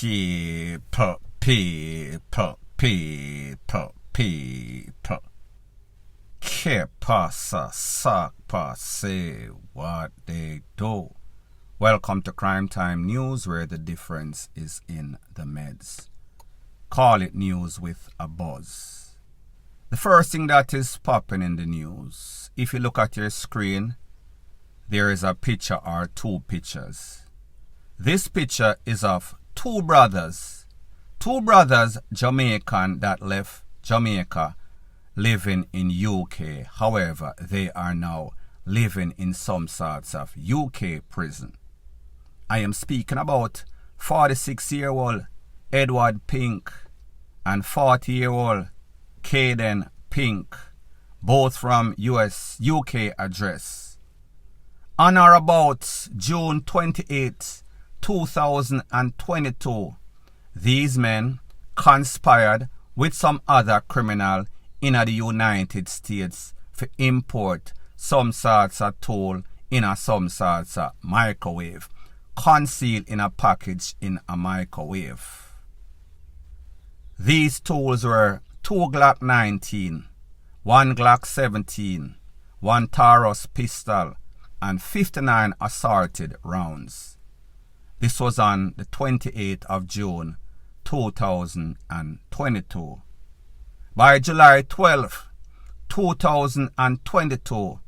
People. Que pasa, sac passe, what they do. Welcome to Crime Time News, where the difference is in the meds. Call it news with a buzz. The first thing that is popping in the news, if you look at your screen, there is a picture or two pictures. This picture is of two brothers Jamaican that left Jamaica living in UK. However, they are now living in some sorts of UK prison. I am speaking about 46-year-old Edward Pink and 40-year-old Caden Pink, both from UK address. On or about June 28, 2022, these men conspired with some other criminal in the United States to import some sorts of tool in some sorts of microwave, concealed in a package in a microwave. These tools were 2 Glock 19, 1 Glock 17, 1 Taurus pistol, and 59 assorted rounds. This was on the 28th of June, 2022. By July 12, 2022,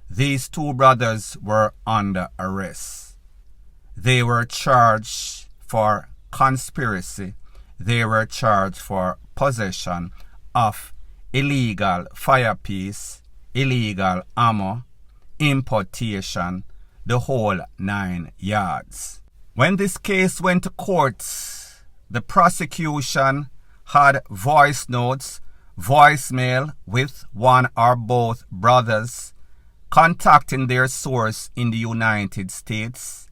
these two brothers were under arrest. They were charged for conspiracy. They were charged for possession of illegal firepiece, illegal ammo, importation, the whole 9 yards. When this case went to court, the prosecution had voice notes, voicemail with one or both brothers contacting their source in the United States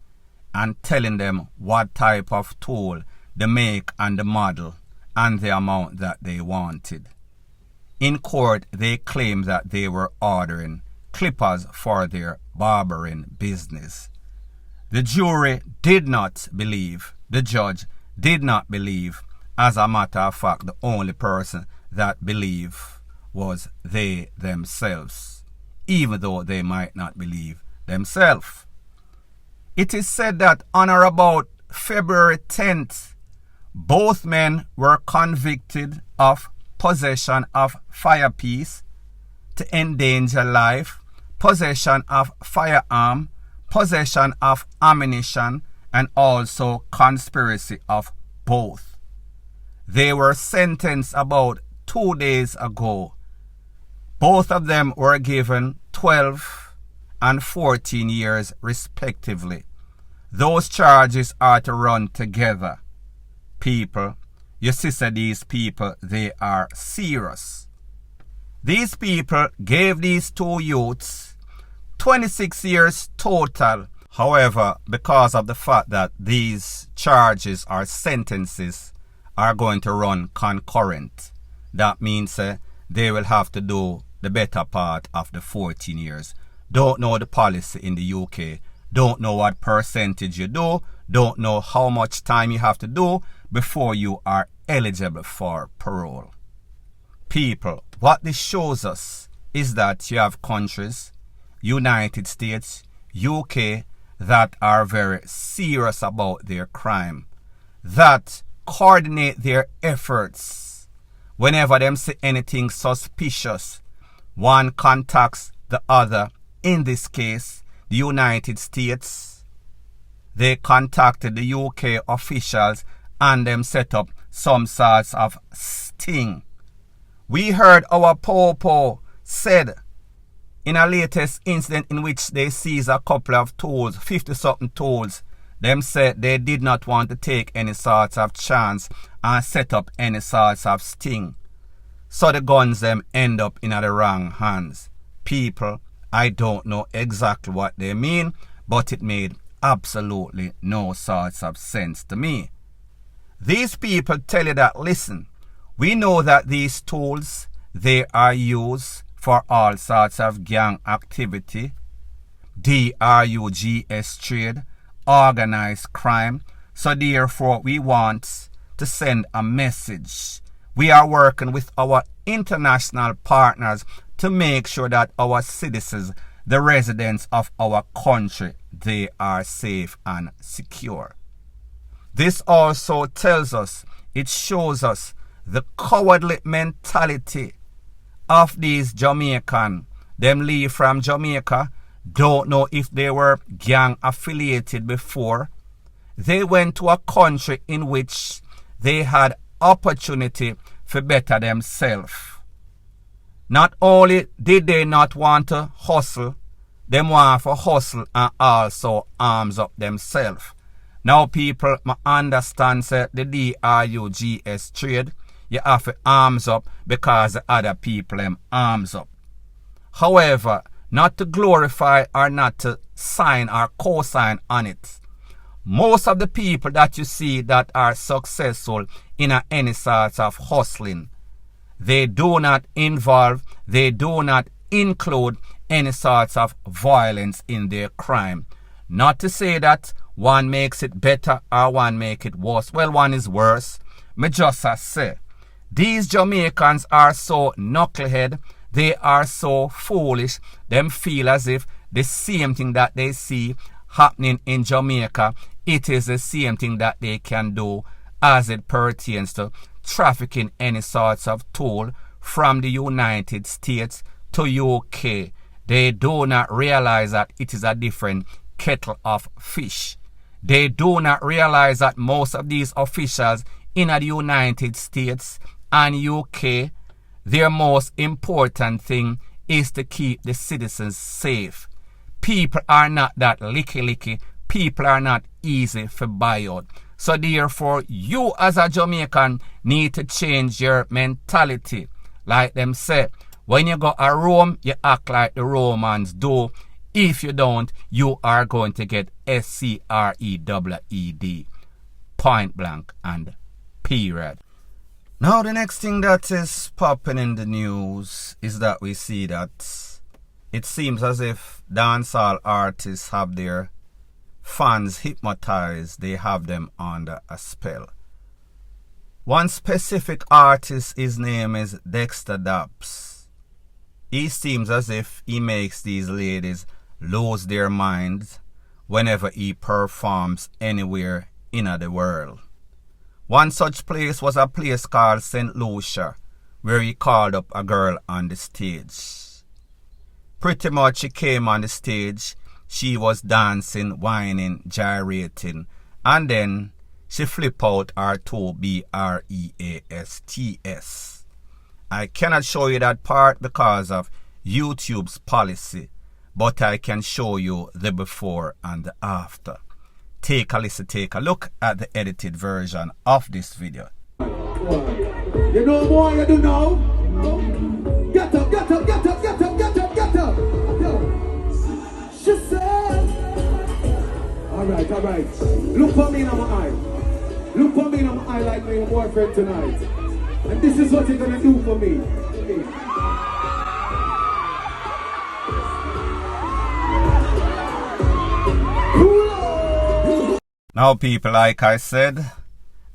and telling them what type of tool, the make and the model, and the amount that they wanted. In court, they claimed that they were ordering clippers for their barbering business. The jury did not believe, the judge did not believe. As a matter of fact, the only person that believed was they themselves, even though they might not believe themselves. It is said that on or about February 10th, both men were convicted of possession of firepiece to endanger life, possession of firearm, possession of ammunition, and also conspiracy of both. They were sentenced about 2 days ago. Both of them were given 12 and 14 years respectively. Those charges are to run together. People, you see, these people, they are serious. These people gave these two youths 26 years total. However, because of the fact that these charges or sentences are going to run concurrent, that means they will have to do the better part of the 14 years. Don't know the policy in the UK. Don't know what percentage you do. Don't know how much time you have to do before you are eligible for parole. People, what this shows us is that you have countries, United States, UK, that are very serious about their crime, that coordinate their efforts. Whenever them see anything suspicious, one contacts the other. In this case, the United States, they contacted the UK officials and them set up some sorts of sting. We heard our Popo said in a latest incident in which they seized a couple of tools, 50-something tools, them said they did not want to take any sorts of chance and set up any sorts of sting. So the guns them end up in the wrong hands. People, I don't know exactly what they mean, but it made absolutely no sorts of sense to me. These people tell you that, listen, we know that these tools, they are used for all sorts of gang activity, drugs trade, organized crime, So therefore, we want to send a message. We are working with our international partners to make sure that our citizens, the residents of our country, they are safe and secure. This also tells us, it shows us the cowardly mentality of these Jamaican. Them leave from Jamaica, don't know if they were gang affiliated before. They went to a country in which they had opportunity for better themselves. Not only did they not want to hustle, they want to hustle and also arms up themselves. Now people understand say the DRUGS trade, you have to arms up because the other people them arms up. However, not to glorify or not to sign or co-sign on it. Most of the people that you see that are successful in any sort of hustling, they do not involve, they do not include any sort of violence in their crime. Not to say that one makes it better or one make it worse. Well, one is worse. Me just say, these Jamaicans are so knucklehead, they are so foolish, them feel as if the same thing that they see happening in Jamaica, it is the same thing that they can do as it pertains to trafficking any sorts of tool from the United States to UK. They do not realize that it is a different kettle of fish. They do not realize that most of these officials in the United States and UK, their most important thing is to keep the citizens safe. People are not that licky. People are not easy for buy out. So therefore, you as a Jamaican need to change your mentality. Like them say, when you go to Rome, you act like the Romans do. If you don't, you are going to get SCREWED. Point blank and period. Now the next thing that is popping in the news is that we see that it seems as if dancehall artists have their fans hypnotized. They have them under a spell. One specific artist, his name is Dexta-Dap. He seems as if he makes these ladies lose their minds whenever he performs anywhere in the world. One such place was a place called St. Lucia, where he called up a girl on the stage. Pretty much she came on the stage, she was dancing, whining, gyrating, and then she flipped out her two BREASTS. I cannot show you that part because of YouTube's policy, but I can show you the before and the after. Take a listen, take a look at the edited version of this video. You know more, you do know. Get up, get up, get up, get up, get up, get up. She said. Alright. Look for me in my eye. Look for me in my eye like my boyfriend tonight. And this is what you're gonna do for me. Now people, like I said,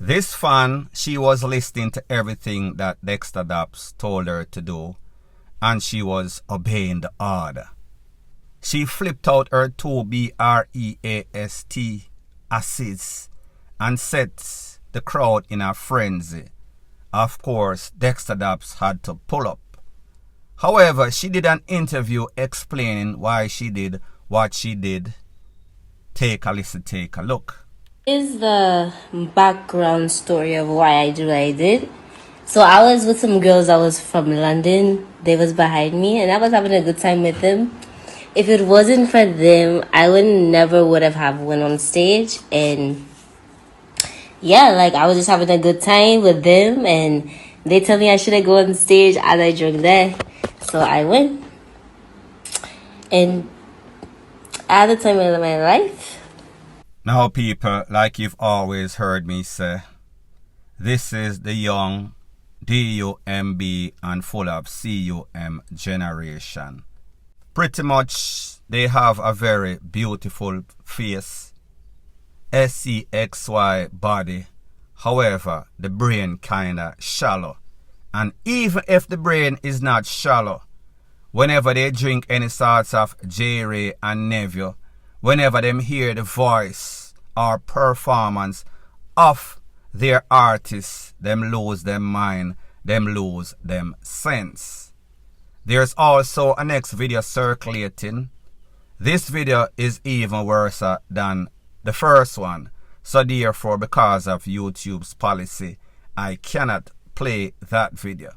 this fan, she was listening to everything that Dexta-Dap told her to do, and she was obeying the order. She flipped out her two BREAST acids and set the crowd in a frenzy. Of course, Dexta-Dap had to pull up. However, she did an interview explaining why she did what she did. Take a listen, take a look. Is the background story of why I did what I did. So I was with some girls that was from London. They was behind me and I was having a good time with them. If it wasn't for them, I never would have went on stage. And yeah, like I was just having a good time with them and they told me I shouldn't go on stage as I drink there. So I went. And at the time of my life. Now people, like you've always heard me say, this is the young DUMB and full of CUM generation. Pretty much they have a very beautiful face. SEXY body. However, the brain kinda shallow. And even if the brain is not shallow, whenever they drink any sorts of J-Ray and Neville, whenever them hear the voice or performance of their artists, them lose them mind, them lose them sense. There's also a next video circulating. This video is even worse than the first one. So therefore, because of YouTube's policy, I cannot play that video.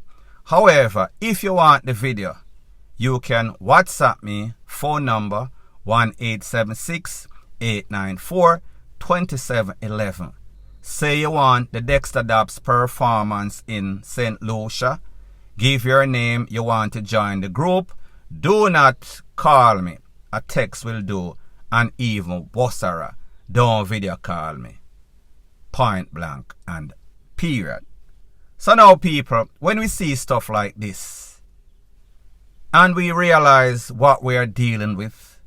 However, if you want the video, you can WhatsApp me, phone number 1-876-894-2711. Say you want the Dexta-Dap's performance in St. Lucia. Give your name, you want to join the group. Do not call me. A text will do, and even Bossara, don't video call me. Point blank and period. So now people, when we see stuff like this, and we realize what we are dealing with,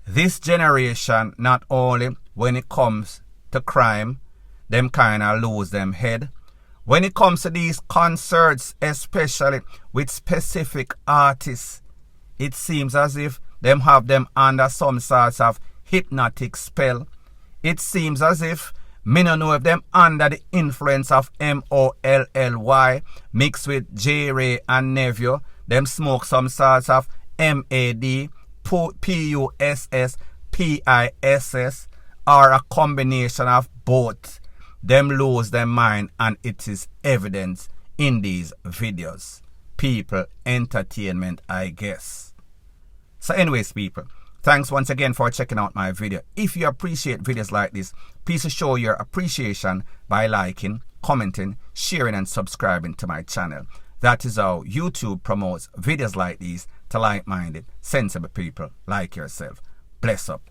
this generation, not only when it comes to crime, them kind of lose them head. When it comes to these concerts, especially with specific artists, it seems as if them have them under some sorts of hypnotic spell. It seems as if, me no know if them under the influence of MOLLY mixed with J-Ray and Neville, them smoke some sorts of MAD, PUSS, PISS, or a combination of both. Them lose their mind, and it is evident in these videos. People, entertainment, I guess. So anyways, people, thanks once again for checking out my video. If you appreciate videos like this, please show your appreciation by liking, commenting, sharing, and subscribing to my channel. That is how YouTube promotes videos like these to like-minded, sensible people like yourself. Bless up.